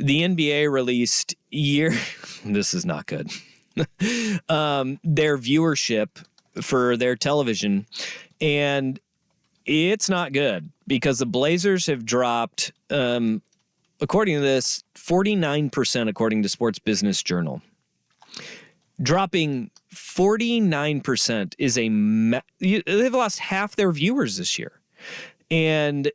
the NBA released this is not good. Their viewership for their television, and it's not good because the Blazers have dropped, according to this, 49%, according to Sports Business Journal. Dropping 49% is they've lost half their viewers this year. And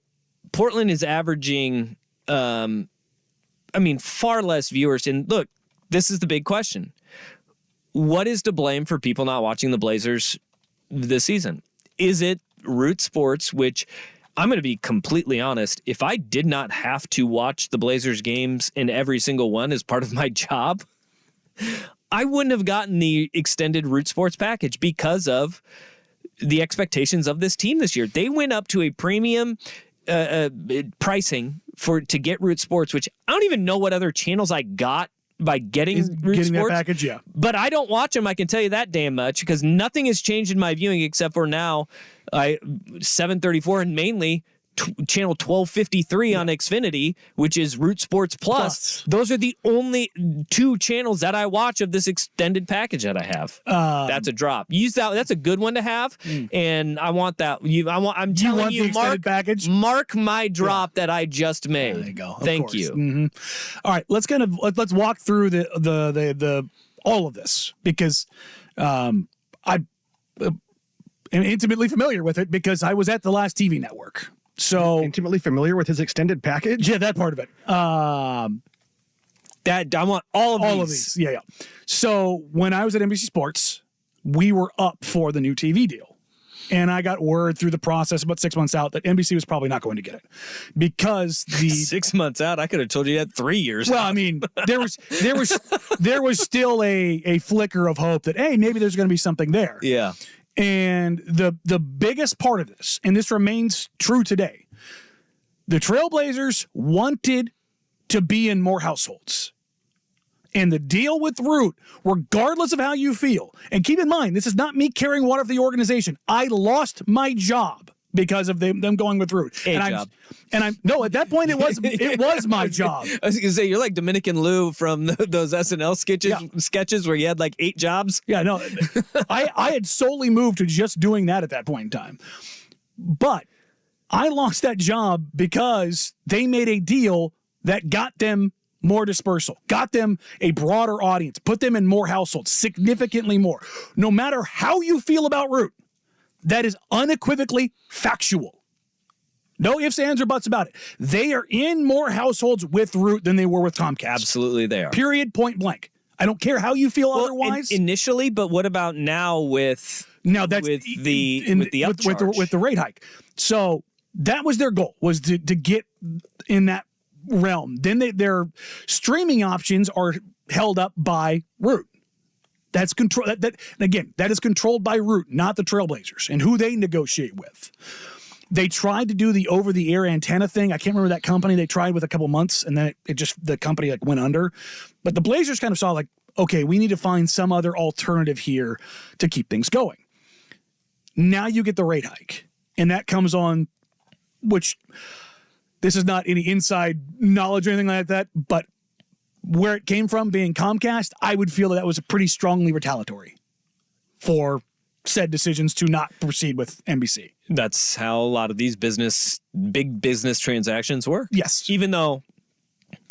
Portland is averaging, far less viewers. And look, this is the big question. What is to blame for people not watching the Blazers this season? Is it Root Sports, which I'm going to be completely honest, if I did not have to watch the Blazers games in every single one as part of my job, I wouldn't have gotten the extended Root Sports package because of the expectations of this team this year. They went up to a premium pricing to get Root Sports, which I don't even know what other channels I got by getting Root Sports. That package, yeah. But I don't watch them, I can tell you that damn much, because nothing has changed in my viewing except for now 734 and mainly channel 1253 on Xfinity, which is Root Sports Plus. Those are the only two channels that I watch of this extended package that I have. That's a drop. Use that. That's a good one to have, and I want that. I'm telling you, mark my drop that I just made. There you go. Thank you. Mm-hmm. All right, let's walk through the all of this, because I am intimately familiar with it because I was at the last TV network. So intimately familiar with his extended package? Yeah, that part of it. That I want all of these. Yeah. So when I was at NBC Sports, we were up for the new TV deal. And I got word through the process about 6 months out that NBC was probably not going to get it because 6 months out. I could have told you that 3 years. Well, I mean, there was still a flicker of hope that, hey, maybe there's going to be something there. Yeah. And the biggest part of this, and this remains true today, the Trailblazers wanted to be in more households. And the deal with Root, regardless of how you feel, and keep in mind, this is not me carrying water for the organization. I lost my job because of them going with Root. Job. No, at that point it was my job. I was gonna say you're like Dominican Lou from those SNL sketches where you had like 8 jobs. Yeah, no, I had solely moved to just doing that at that point in time. But I lost that job because they made a deal that got them more dispersal, got them a broader audience, put them in more households, significantly more. No matter how you feel about Root, that is unequivocally factual. No ifs, ands, or buts about it. They are in more households with Root than they were with Comcast. Absolutely they are. Period, point blank. I don't care how you feel otherwise. Initially, but what about now with the rate hike? So that was their goal, was to get in that realm. Then their streaming options are held up by Root. That's control. That is controlled by Root, not the Trailblazers, and who they negotiate with. They tried to do the over-the-air antenna thing. I can't remember that company. They tried with a couple months, and then the company went under. But the Blazers kind of saw okay, we need to find some other alternative here to keep things going. Now you get the rate hike, and that comes on, which this is not any inside knowledge or anything like that, but where it came from, being Comcast, I would feel that was a pretty strongly retaliatory for said decisions to not proceed with NBC. That's how a lot of these big business transactions work. Yes. Even though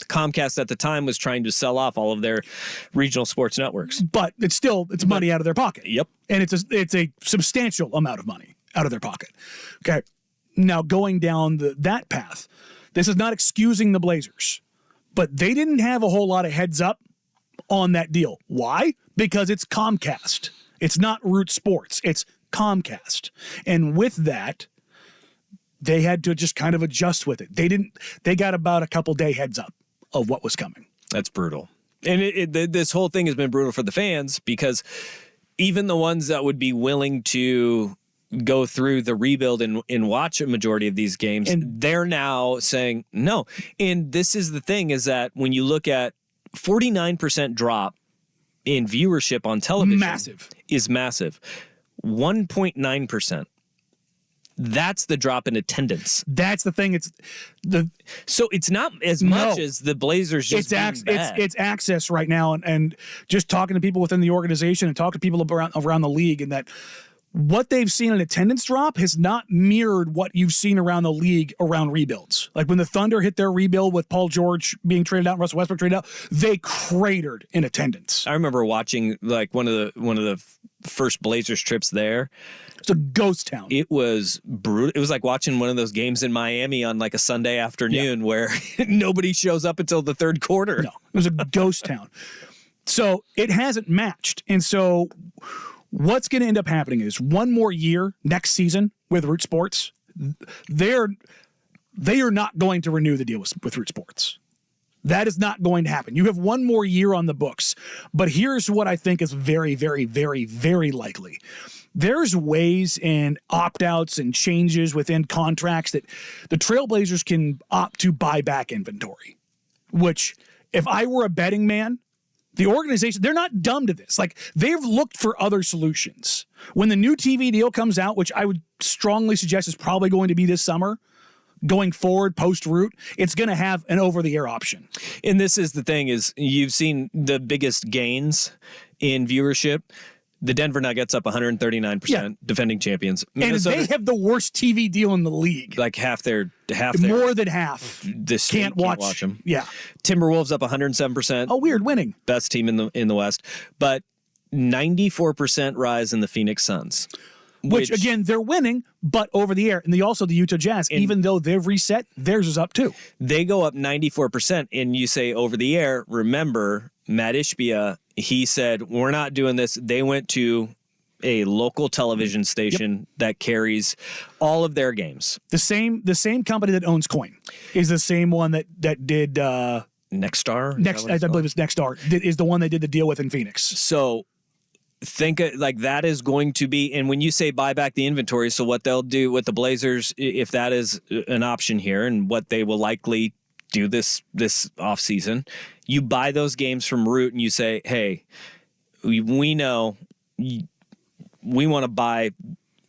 Comcast at the time was trying to sell off all of their regional sports networks. But it's money out of their pocket. Yep. And it's a substantial amount of money out of their pocket. Okay. Now going down that path, this is not excusing the Blazers, but they didn't have a whole lot of heads up on that deal. Why? Because it's Comcast. It's not Root Sports. It's Comcast. And with that, they had to just kind of adjust with it. They got about a couple day heads up of what was coming. That's brutal. And this whole thing has been brutal for the fans because even the ones that would be willing to go through the rebuild and watch a majority of these games, and they're now saying no. And this is the thing, is that when you look at 49% drop in viewership on television, is massive. 1.9% That's the drop in attendance. That's the thing. So it's not as much as the Blazers just being bad. It's access right now, and just talking to people within the organization and talking to people around the league, and that what they've seen in attendance drop has not mirrored what you've seen around the league around rebuilds. Like when the Thunder hit their rebuild with Paul George being traded out and Russell Westbrook traded out, they cratered in attendance. I remember watching like one of the first Blazers trips there. It's a ghost town. It was brutal. It was like watching one of those games in Miami on like a Sunday afternoon where nobody shows up until the third quarter. No, it was a ghost town. So it hasn't matched. And so what's going to end up happening is one more year next season with Root Sports, they are not going to renew the deal with Root Sports. That is not going to happen. You have one more year on the books. But here's what I think is very, very, very, very likely. There's ways and opt-outs and changes within contracts that the Trailblazers can opt to buy back inventory, which if I were a betting man, the organization, they're not dumb to this. Like, they've looked for other solutions. When the new TV deal comes out, which I would strongly suggest is probably going to be this summer, going forward post-Root, it's going to have an over-the-air option. And this is the thing is you've seen the biggest gains in viewership. The Denver Nuggets up 139%, defending champions. Minnesota, and they have the worst TV deal in the league. Like half their more than half. This can't watch them. Yeah. Timberwolves up 107%. Oh, weird, winning. Best team in the West, but 94% rise in the Phoenix Suns. Which again, they're winning, but over the air. And also the Utah Jazz, even though they've reset, theirs is up too. They go up 94%, and you say over the air, remember, Matt Ishbia, he said, we're not doing this. They went to a local television station that carries all of their games. The same company that owns Coin is the same one that did Nexstar? I believe it's Nexstar, is the one they did the deal with in Phoenix. So think like that is going to be, and when you say buy back the inventory, so what they'll do with the Blazers, if that is an option here, and what they will likely do this offseason, you buy those games from Root and you say, hey, we know we want to buy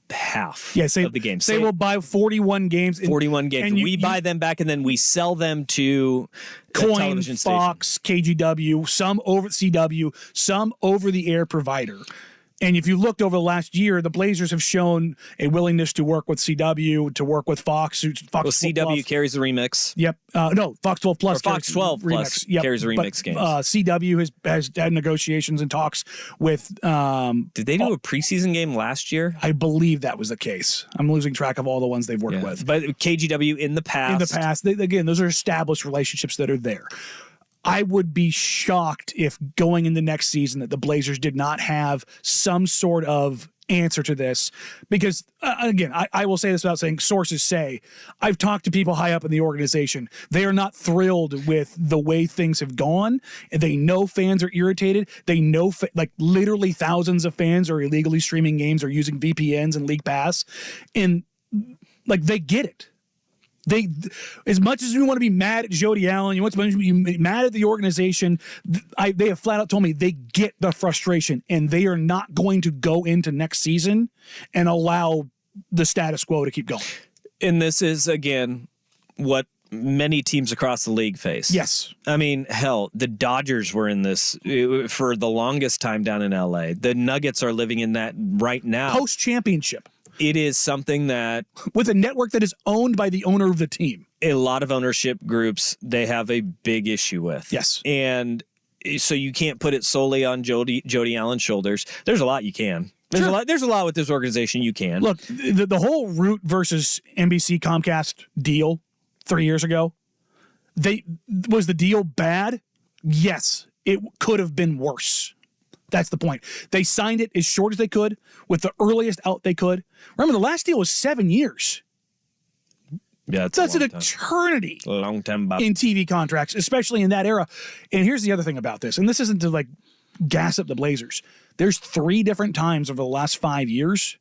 half of the games. Say we'll buy 41 games. 41 games. And we buy them back and then we sell them to Coin, Fox, KGW, some over CW, some over-the-air provider. And if you looked over the last year, the Blazers have shown a willingness to work with CW, to work with Fox. CW carries the remix. Yep. No, Fox 12 Plus. Or Fox 12 Plus carries the remix games. CW has had negotiations and talks with. Did they do a preseason game last year? I believe that was the case. I'm losing track of all the ones they've worked with. But KGW in the past. Again, those are established relationships that are there. I would be shocked if going into next season that the Blazers did not have some sort of answer to this, because again, I will say this without saying, sources say, I've talked to people high up in the organization. They are not thrilled with the way things have gone. They know fans are irritated. They know like literally thousands of fans are illegally streaming games or using VPNs and League Pass. And like, they get it. They, as much as you want to be mad at Jody Allen, you want to be mad at the organization, they have flat out told me they get the frustration, and they are not going to go into next season and allow the status quo to keep going. And this is, again, what many teams across the league face. Yes. I mean, hell, the Dodgers were in this for the longest time down in LA. The Nuggets are living in that right now. Post-championship. It is something that, with a network that is owned by the owner of the team, a lot of ownership groups, they have a big issue with. Yes. And so you can't put it solely on Jody Allen's shoulders. There's a lot you can. There's a lot with this organization you can. Look, the whole Root versus NBC Comcast deal 3 years ago, was the deal bad? Yes, it could have been worse. That's the point. They signed it as short as they could with the earliest out they could. Remember, the last deal was 7 years. Yeah, that's an eternity. A long time in TV contracts, especially in that era. And here's the other thing about this, and this isn't to like gas up the Blazers. There's 3 different times over the last 5 years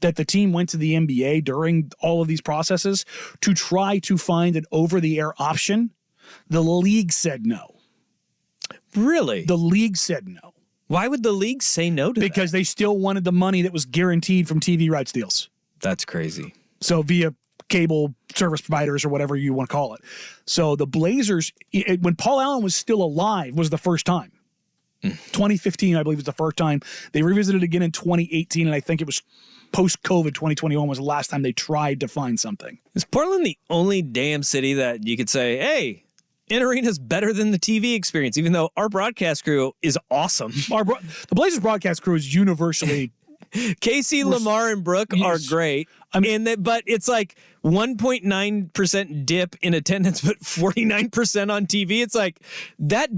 that the team went to the NBA during all of these processes to try to find an over-the-air option. The league said no. Really? The league said no. Why would the league say no to that? Because they still wanted the money that was guaranteed from TV rights deals. That's crazy. So via cable service providers or whatever you want to call it. So the Blazers, when Paul Allen was still alive, was the first time. 2015, I believe, was the first time. They revisited it again in 2018, and I think it was post-COVID 2021 was the last time they tried to find something. Is Portland the only damn city that you could say, hey, in-arena's better than the TV experience, even though our broadcast crew is awesome? The Blazers broadcast crew is universally... Casey, Lamar, and Brooke are great. But it's like 1.9% dip in attendance, but 49% on TV. It's like that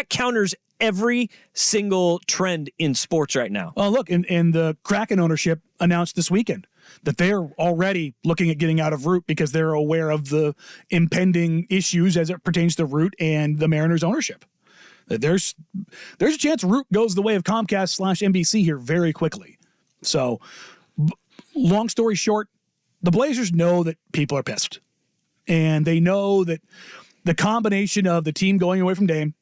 counters every single trend in sports right now. Oh, look, and the Kraken ownership announced this weekend that they're already looking at getting out of Root because they're aware of the impending issues as it pertains to Root and the Mariners ownership. There's a chance Root goes the way of Comcast/NBC here very quickly. So, long story short, the Blazers know that people are pissed. And they know that the combination of the team going away from Dame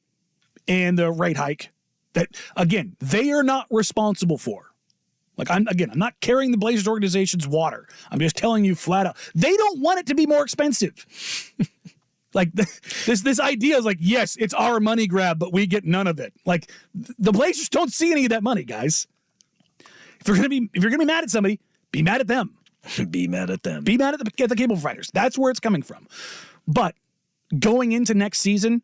and the rate hike that, again, they are not responsible for. Like, I'm not carrying the Blazers organization's water. I'm just telling you flat out. They don't want it to be more expensive. Like this idea is like, yes, it's our money grab, but we get none of it. Like the Blazers don't see any of that money, guys. If you're gonna be mad at somebody, be mad at them. Be mad at them. Be mad at the cable providers. That's where it's coming from. But going into next season,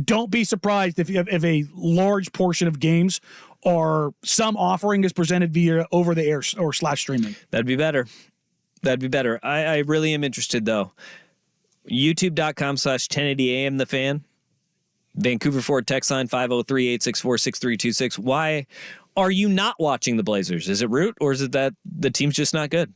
don't be surprised if a large portion of games or some offering is presented via over the air or /streaming. That'd be better. I really am interested though. YouTube.com/1080am the fan. Vancouver Ford text line 503-864-6326. Why are you not watching the Blazers? Is it Root or is it that the team's just not good?